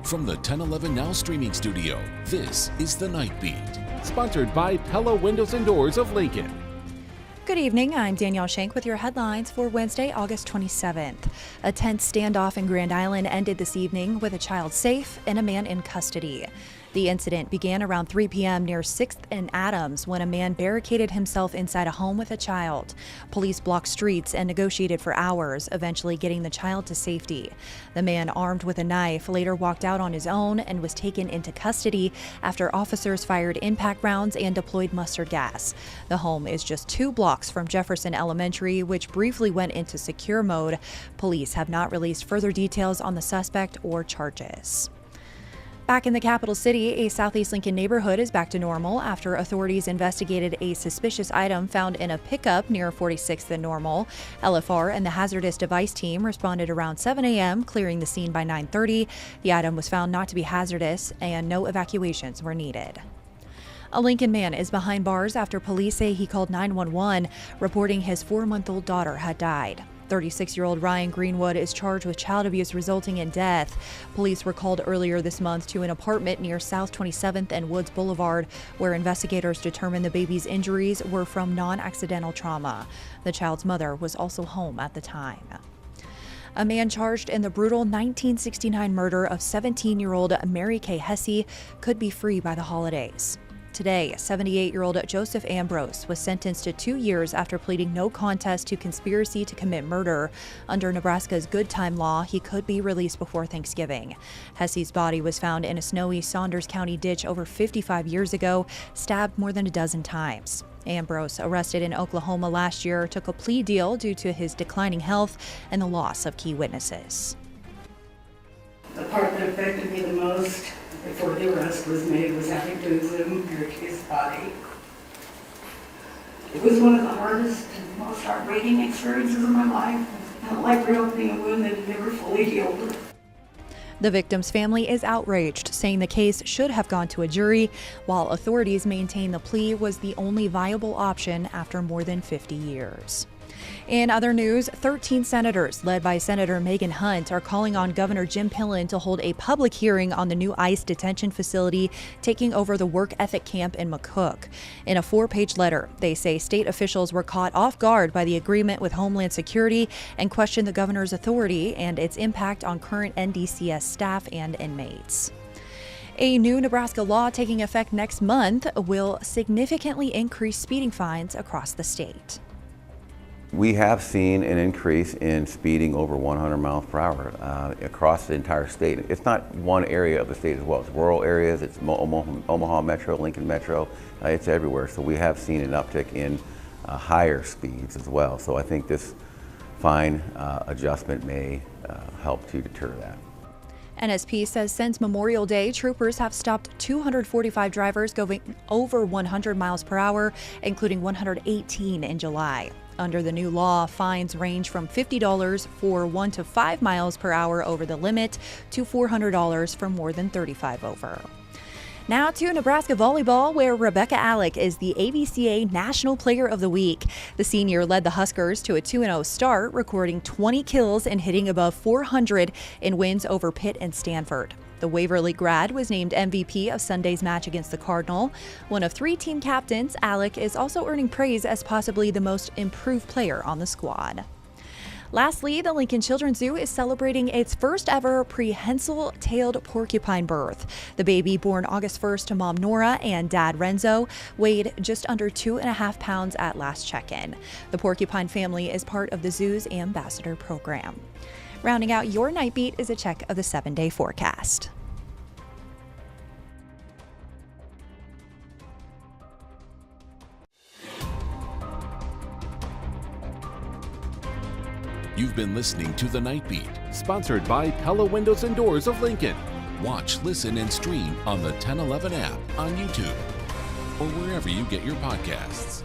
From the 1011 Now streaming studio, this is The Night Beat. Sponsored by Pella Windows and Doors of Lincoln. Good evening, I'm Danielle Shenk with your headlines for Wednesday, August 27th. A tense standoff in Grand Island ended this evening with a child safe and a man in custody. The incident began around 3 p.m. near 6th and Adams when a man barricaded himself inside a home with a child. Police blocked streets and negotiated for hours, eventually getting the child to safety. The man, armed with a knife, later walked out on his own and was taken into custody after officers fired impact rounds and deployed mustard gas. The home is just 2 blocks from Jefferson Elementary, which briefly went into secure mode. Police have not released further details on the suspect or charges. Back in the capital city, a Southeast Lincoln neighborhood is back to normal after authorities investigated a suspicious item found in a pickup near 46th and Normal. LFR and the hazardous device team responded around 7 a.m., clearing the scene by 9:30. The item was found not to be hazardous and no evacuations were needed. A Lincoln man is behind bars after police say he called 911, reporting his 4-month-old daughter had died. 36-year-old Ryan Greenwood is charged with child abuse resulting in death. Police were called earlier this month to an apartment near South 27th and Woods Boulevard, where investigators determined the baby's injuries were from non-accidental trauma. The child's mother was also home at the time. A man charged in the brutal 1969 murder of 17-year-old Mary Kay Hesse could be free by the holidays. Today, 78-year-old Joseph Ambrose was sentenced to 2 years after pleading no contest to conspiracy to commit murder. Under Nebraska's good time law, he could be released before Thanksgiving. Hesse's body was found in a snowy Saunders County ditch over 55 years ago, stabbed more than a dozen times. Ambrose, arrested in Oklahoma last year, took a plea deal due to his declining health and the loss of key witnesses. The part that affected me the most before the arrest was made was having to exhume Mary Kay's body. It was one of the hardest and most heartbreaking experiences of my life. I felt like reopening a wound that had never fully healed. The victim's family is outraged, saying the case should have gone to a jury, while authorities maintain the plea was the only viable option after more than 50 years. In other news, 13 senators, led by Senator Megan Hunt, are calling on Governor Jim Pillen to hold a public hearing on the new ICE detention facility taking over the work ethic camp in McCook. In a 4-page letter, they say state officials were caught off guard by the agreement with Homeland Security and question the governor's authority and its impact on current NDCS staff and inmates. A new Nebraska law taking effect next month will significantly increase speeding fines across the state. We have seen an increase in speeding over 100 miles per hour across the entire state. It's not one area of the state as well. It's rural areas, it's Omaha Metro, Lincoln Metro, it's everywhere. So we have seen an uptick in higher speeds as well. So I think this fine adjustment may help to deter that. NSP says since Memorial Day, troopers have stopped 245 drivers going over 100 miles per hour, including 118 in July. Under the new law, fines range from $50 for 1 to 5 miles per hour over the limit to $400 for more than 35 over. Now to Nebraska volleyball, where Rebecca Alec is the ABCA National Player of the Week. The senior led the Huskers to a 2-0 start, recording 20 kills and hitting above 400 in wins over Pitt and Stanford. The Waverly grad was named MVP of Sunday's match against the Cardinal. One of 3 team captains, Alec is also earning praise as possibly the most improved player on the squad. Lastly, the Lincoln Children's Zoo is celebrating its first ever prehensile-tailed porcupine birth. The baby, born August 1st to mom Nora and dad Renzo, weighed just under 2.5 pounds at last check-in. The porcupine family is part of the zoo's ambassador program. Rounding out your night beat is a check of the 7-day forecast. You've been listening to The Night Beat. Sponsored by Pella Windows and Doors of Lincoln. Watch, listen, and stream on the 1011 app on YouTube or wherever you get your podcasts.